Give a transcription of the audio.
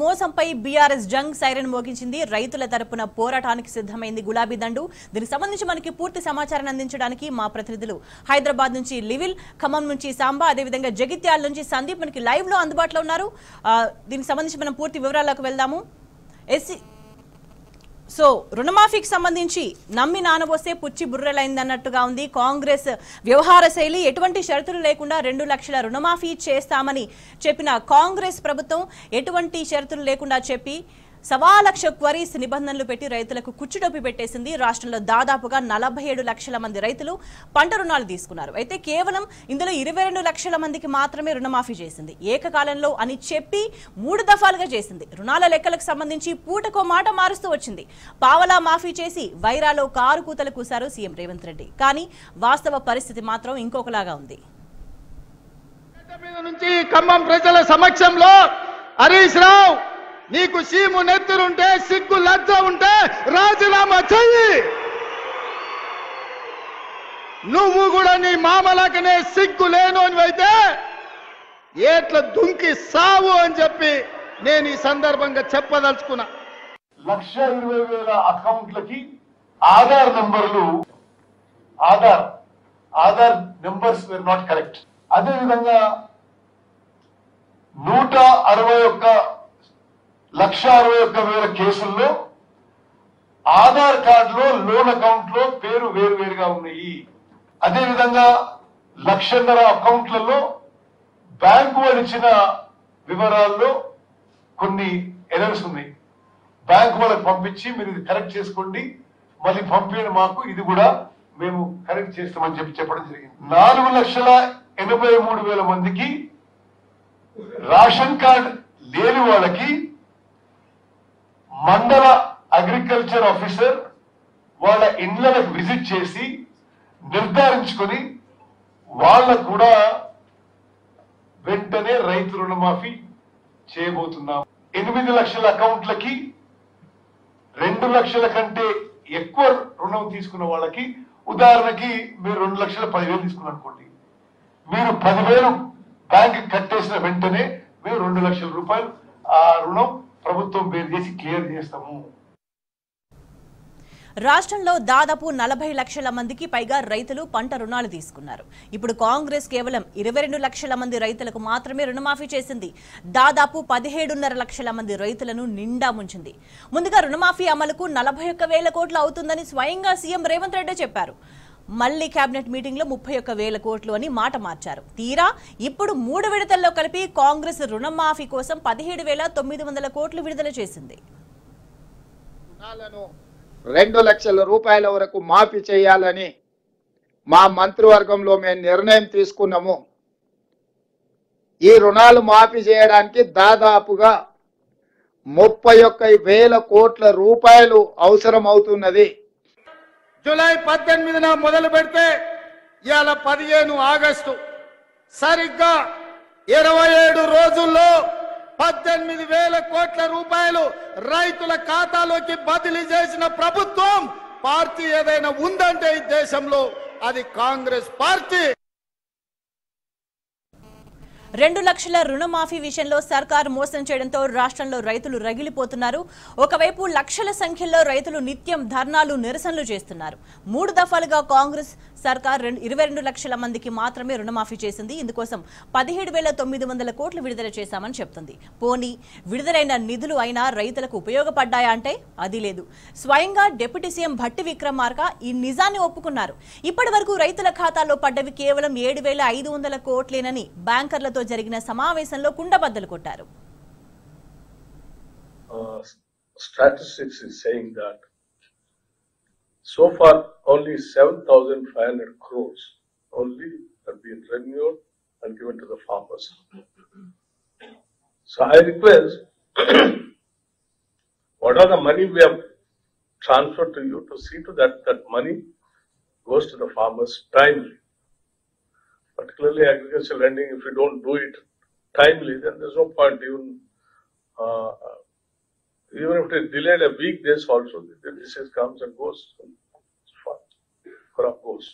మోసంపై BRS Jung siren మోగించింది. రైతుల తరపున పోరాటానికి సిద్ధమైంది గులాబీ దండు. దీనికి సంబంధించి మనకి పూర్తి సమాచారాన్ని అందించడానికి మా ప్రతినిధులు హైదరాబాద్ నుంచి లివిల్, ఖమ్మం నుంచి సాంబా, అదేవిధంగా జగిత్యాల నుంచి సందీప్ మనకి లైవ్ లో అందుబాటులో ఉన్నారు. దీనికి సంబంధించి మనం పూర్తి వివరాలకు వెళ్దాము. సో రుణమాఫీకి సంబంధించి నమ్మి నానబోస్తే పుచ్చి బుర్రెలైందన్నట్టుగా ఉంది కాంగ్రెస్ వ్యవహార శైలి. ఎటువంటి షరతులు లేకుండా 2 లక్షల రుణమాఫీ చేస్తామని చెప్పిన కాంగ్రెస్ ప్రభుత్వం ఎటువంటి షరతులు లేకుండా చెప్పి 1.25 లక్ష క్వరీస్ నిబంధనలు పెట్టి రైతులకు కుచ్చుడొప్పి పెట్టేసింది. రాష్ట్రంలో దాదాపుగా 47 లక్షల మంది రైతులు పంట రుణాలు తీసుకున్నారు. అయితే కేవలం ఇందులో 22 లక్షల మందికి మాత్రమే రుణమాఫీ చేసింది. ఏకకాలంలో అని చెప్పి 3 దఫాలుగా చేసింది. రుణాల లెక్కలకు సంబంధించి పూటకో మాట మారుస్తూ వచ్చింది. పావలా మాఫీ చేసి వైరాలో కారు కూతలు కూశారు సీఎం రేవంత్ రెడ్డి. కానీ వాస్తవ పరిస్థితి మాత్రం ఇంకొకలాగా ఉంది. ఖమ్మం ప్రజల సమక్షంలో హరీష్ రావు, నీకు సీము నెత్తురుంటే, సిగ్గు లజ్జ ఉంటే రాజీనామా చెయ్యి. నువ్వు కూడా నీ మామలకనే సిగ్గు లేనోనివైతే ఏట్ల దుంకి సావు అని చెప్పి నేను ఈ సందర్భంగా చెప్పదలుచుకున్నా. 1,20,000 అకౌంట్లకి ఆధార్ నంబర్లు Aadhaar numbers were not correct. అదేవిధంగా 161,61,00,000 కేసుల్లో ఆధార్ కార్డులో లోన్ అకౌంట్ లో పేరు వేరువేరుగా ఉన్నాయి. అదేవిధంగా 1,50,000 అకౌంట్లలో బ్యాంకు ఇచ్చిన వివరాల్లో కొన్ని ఎర్రర్స్ ఉన్నాయి. బ్యాంకు వాళ్ళకి పంపించి మీరు ఇది కరెక్ట్ చేసుకోండి, మళ్ళీ పంపించండి మాకు, ఇది కూడా మేము కరెక్ట్ చేస్తామని చెప్పడం జరిగింది. 4,83,000 మందికి రేషన్ కార్డు లేని వాళ్ళకి మండల అగ్రికల్చర్ ఆఫీసర్ వాళ్ళ ఇండ్లకు విజిట్ చేసి నిర్ధారించుకొని వాళ్ళకు కూడా వెంటనే రైతు రుణమాఫీ చేయబోతున్నాం. 8 లక్షల అకౌంట్లకి 2 లక్షల కంటే ఎక్కువ రుణం తీసుకున్న వాళ్ళకి, ఉదాహరణకి మీరు 2,10,000 తీసుకున్నారు అనుకోండి, మీరు 10,000 బ్యాంక్ కట్టేసిన వెంటనే మేము 2 లక్షల రూపాయలు ఆ రుణం ప్రభుత్వం పేరు చేసి క్లియర్ చేస్తాము. రాష్ట్రంలో దాదాపు 40 లక్షల మందికి పైగా రైతులు పంట రుణాలు తీసుకున్నారు. ఇప్పుడు కాంగ్రెస్ కేవలం 22 లక్షల మంది రైతులకు మాత్రమే రుణమాఫీ చేసింది. దాదాపు 17.5 లక్షల మంది రైతులను నిండా ముంచింది. ముందుగా రుణమాఫీ అమలుకు 41,000 కోట్లు అవుతుందని స్వయంగా సీఎం రేవంత్ రెడ్డి చెప్పారు. మళ్లీ కేబినెట్ మీటింగ్ లో 31,000 కోట్లు అని మాట మార్చారు. తీరా ఇప్పుడు 3 విడతల్లో కలిపి కాంగ్రెస్ రుణమాఫీ కోసం 17,900 కోట్లు విడుదల చేసింది. 2 లక్షల రూపాయల వరకు మాఫీ చేయాలని మా మంత్రివర్గంలో మేము నిర్ణయం తీసుకున్నాము. ఈ రుణాలు మాఫీ చేయడానికి దాదాపుగా 31,000 కోట్ల రూపాయలు అవసరం అవుతున్నది. జూలై 18న మొదలు పెడితే ఇవాళ 15 ఆగస్టు, సరిగ్గా 27 రోజుల్లో 18,000 కోట్ల రూపాయలు రైతుల ఖాతాలోకి బదిలీ చేసిన ప్రభుత్వం పార్టీ ఏదైనా ఉందంటే ఈ దేశంలో అది కాంగ్రెస్ పార్టీ. 2 లక్షల రుణమాఫీ విషయంలో సర్కారు మోసం చేయడంతో రాష్ట్రంలో రైతులు రగిలిపోతున్నారు. ఒకవైపు లక్షల సంఖ్యలో రైతులు నిత్యం ధర్నాలు, నిరసనలు చేస్తున్నారు. 3 దఫాలుగా కాంగ్రెస్ సర్కార్ 22 లక్షల మందికి మాత్రమే రుణమాఫీ చేసింది. ఇందుకోసం 17,900 కోట్లు విడుదల చేశామని చెప్తుంది. పోనీ విడుదలైన నిధులు అయినా రైతులకు ఉపయోగపడ్డాయా అంటే అది లేదు. స్వయంగా డిప్యూటీ సీఎం భట్టి విక్రమార్క ఈ నిజాన్ని ఒప్పుకున్నారు. ఇప్పటి వరకు రైతుల ఖాతాలో పడ్డవి కేవలం 7,500 కోట్లేనని బ్యాంకర్లతో జరిగిన సమావేశంలో కుండబద్దలు కొట్టారు. Statistics is saying that so far only 7,500 crores only have been renewed and given to the farmers. So I request what are the money we have transferred to you to see to that money goes to the farmers timely. Particularly agricultural lending, if you don't do it timely, then there's no point even if it is delayed a week days also, the disease comes and goes, crop goes.